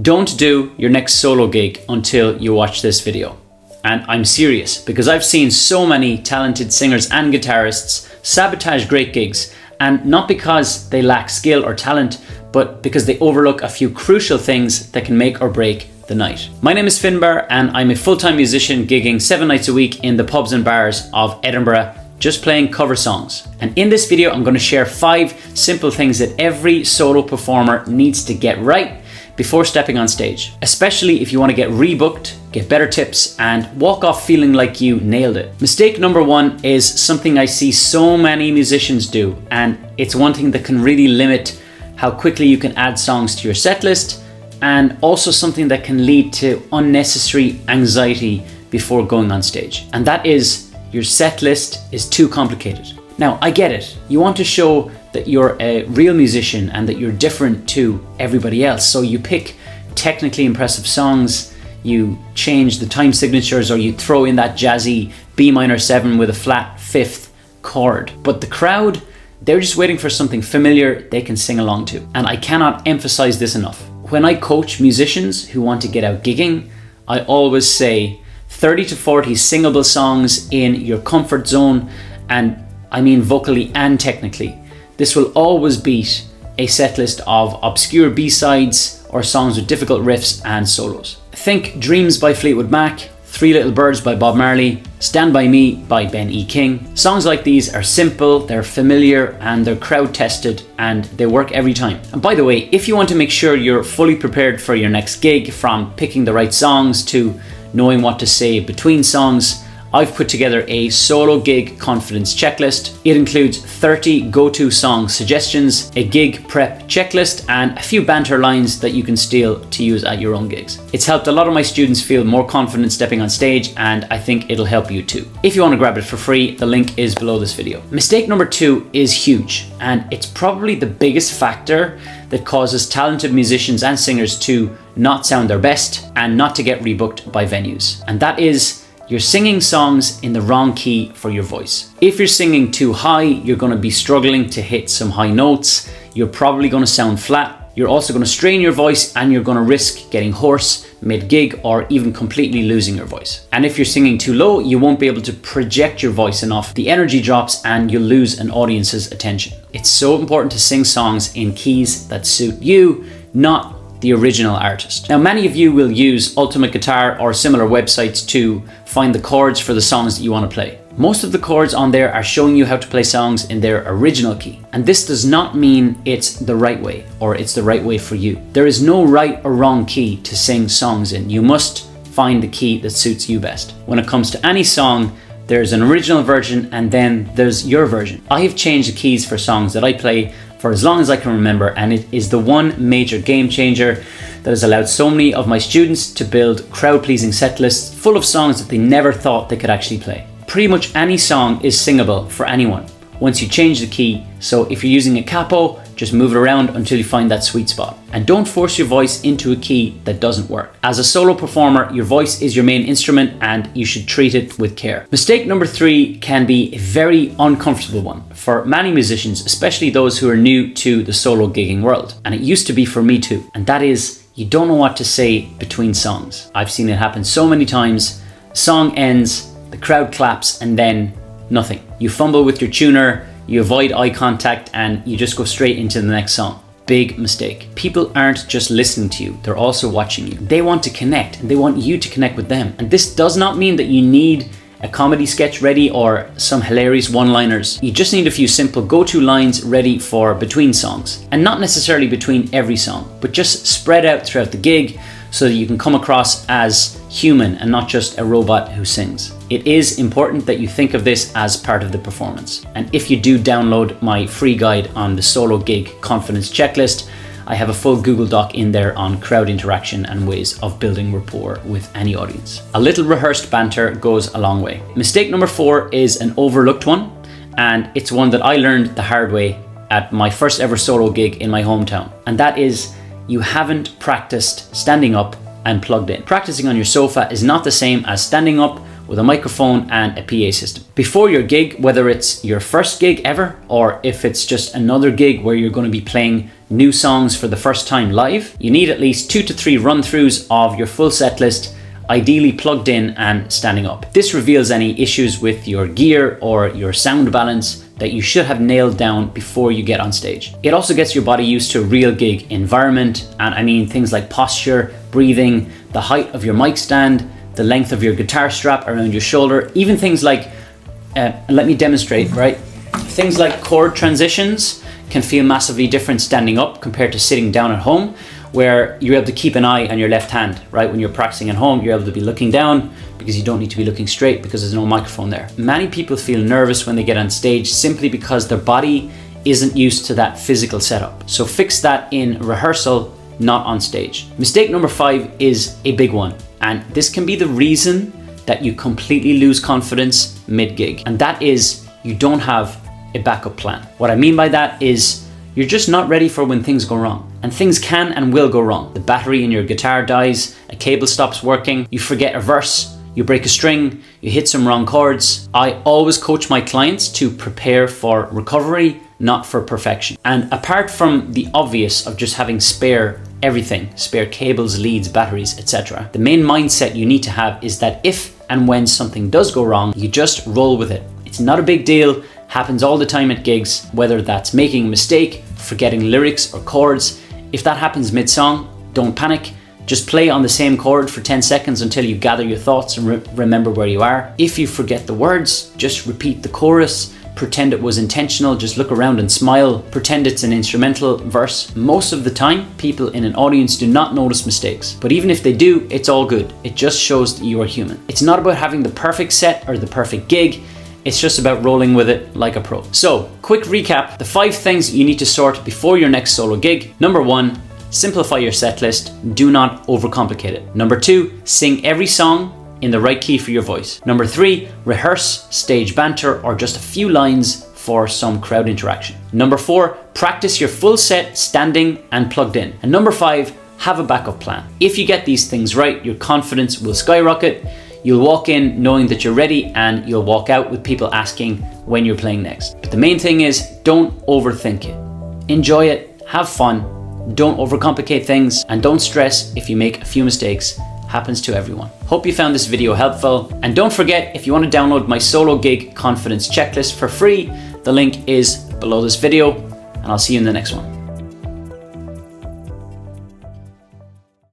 Don't do your next solo gig until you watch this video. And I'm serious, because I've seen so many talented singers and guitarists sabotage great gigs, and not because they lack skill or talent, but because they overlook a few crucial things that can make or break the night. My name is Finbar, and I'm a full-time musician gigging 7 nights a week in the pubs and bars of Edinburgh, just playing cover songs. And in this video, I'm going to share 5 simple things that every solo performer needs to get right before stepping on stage, especially if you want to get rebooked, get better tips, and walk off feeling like you nailed it. Mistake number 1 is something I see so many musicians do, and it's one thing that can really limit how quickly you can add songs to your set list, and also something that can lead to unnecessary anxiety before going on stage. And that is, your set list is too complicated. Now, I get it. You want to show that you're a real musician and that you're different to everybody else. So you pick technically impressive songs, you change the time signatures, or you throw in that jazzy B minor 7 with a flat 5th chord. But the crowd, they're just waiting for something familiar they can sing along to. And I cannot emphasize this enough. When I coach musicians who want to get out gigging, I always say 30 to 40 singable songs in your comfort zone, and I mean vocally and technically. This will always beat a set list of obscure B-sides or songs with difficult riffs and solos. Think Dreams by Fleetwood Mac, Three Little Birds by Bob Marley, Stand By Me by Ben E. King. Songs like these are simple, they're familiar, and they're crowd tested, and they work every time. And by the way, if you want to make sure you're fully prepared for your next gig, from picking the right songs to knowing what to say between songs, I've put together a solo gig confidence checklist. It includes 30 go-to song suggestions, a gig prep checklist, and a few banter lines that you can steal to use at your own gigs. It's helped a lot of my students feel more confident stepping on stage, and I think it'll help you too. If you want to grab it for free, the link is below this video. Mistake number 2 is huge, and it's probably the biggest factor that causes talented musicians and singers to not sound their best and not to get rebooked by venues. And that is, you're singing songs in the wrong key for your voice. If you're singing too high, you're going to be struggling to hit some high notes. You're probably going to sound flat. You're also going to strain your voice, and you're going to risk getting hoarse mid-gig or even completely losing your voice. And if you're singing too low, you won't be able to project your voice enough. The energy drops and you'll lose an audience's attention. It's so important to sing songs in keys that suit you, not the original artist. Now, many of you will use Ultimate Guitar or similar websites to find the chords for the songs that you want to play. Most of the chords on there are showing you how to play songs in their original key. And this does not mean it's the right way or it's the right way for you. There is no right or wrong key to sing songs in. You must find the key that suits you best. When it comes to any song, there's an original version and then there's your version. I have changed the keys for songs that I play for as long as I can remember, and it is the one major game changer that has allowed so many of my students to build crowd-pleasing set lists full of songs that they never thought they could actually play. Pretty much any song is singable for anyone once you change the key, so if you're using a capo, just move it around until you find that sweet spot. And don't force your voice into a key that doesn't work. As a solo performer, your voice is your main instrument and you should treat it with care. Mistake number 3 can be a very uncomfortable one for many musicians, especially those who are new to the solo gigging world. And it used to be for me too. And that is, you don't know what to say between songs. I've seen it happen so many times. Song ends, the crowd claps, and then nothing. You fumble with your tuner, you avoid eye contact, and you just go straight into the next song. Big mistake. People aren't just listening to you, they're also watching you. They want to connect, and they want you to connect with them. And this does not mean that you need a comedy sketch ready or some hilarious one-liners. You just need a few simple go-to lines ready for between songs. And not necessarily between every song, but just spread out throughout the gig so that you can come across as human and not just a robot who sings. It is important that you think of this as part of the performance. And if you do download my free guide on the solo gig confidence checklist, I have a full Google Doc in there on crowd interaction and ways of building rapport with any audience. A little rehearsed banter goes a long way. Mistake number 4 is an overlooked one, and it's one that I learned the hard way at my first ever solo gig in my hometown. And that is, you haven't practiced standing up and plugged in. Practicing on your sofa is not the same as standing up with a microphone and a PA system. Before your gig, whether it's your first gig ever, or if it's just another gig where you're going to be playing new songs for the first time live, you need at least 2 to 3 run-throughs of your full set list, ideally plugged in and standing up. This reveals any issues with your gear or your sound balance that you should have nailed down before you get on stage. It also gets your body used to a real gig environment, and I mean things like posture, breathing, the height of your mic stand, the length of your guitar strap around your shoulder, even things like, let me demonstrate, right? Things like chord transitions can feel massively different standing up compared to sitting down at home, where you're able to keep an eye on your left hand, right? When you're practicing at home, you're able to be looking down because you don't need to be looking straight because there's no microphone there. Many people feel nervous when they get on stage simply because their body isn't used to that physical setup. So fix that in rehearsal, not on stage. Mistake number 5 is a big one, and this can be the reason that you completely lose confidence mid-gig, and that is you don't have a backup plan. What I mean by that is you're just not ready for when things go wrong. And things can and will go wrong. The battery in your guitar dies, a cable stops working, you forget a verse, you break a string, you hit some wrong chords. I always coach my clients to prepare for recovery, not for perfection. And apart from the obvious of just having spare everything, spare cables, leads, batteries, etc., the main mindset you need to have is that if and when something does go wrong, you just roll with it. It's not a big deal. Happens all the time at gigs, whether that's making a mistake, forgetting lyrics or chords. If that happens mid-song, don't panic. Just play on the same chord for 10 seconds until you gather your thoughts and remember where you are. If you forget the words, just repeat the chorus. Pretend it was intentional, just look around and smile. Pretend it's an instrumental verse. Most of the time, people in an audience do not notice mistakes. But even if they do, it's all good. It just shows that you are human. It's not about having the perfect set or the perfect gig. It's just about rolling with it like a pro. So, quick recap, the 5 things you need to sort before your next solo gig. Number 1, simplify your set list. Do not overcomplicate it. Number 2, sing every song in the right key for your voice. Number 3, rehearse stage banter or just a few lines for some crowd interaction. Number 4, practice your full set standing and plugged in. And number 5, have a backup plan. If you get these things right, your confidence will skyrocket. You'll walk in knowing that you're ready, and you'll walk out with people asking when you're playing next. But the main thing is, don't overthink it. Enjoy it, have fun, don't overcomplicate things, and don't stress if you make a few mistakes. Happens to everyone. Hope you found this video helpful, and don't forget, if you want to download my solo gig confidence checklist for free, the link is below this video, and I'll see you in the next one.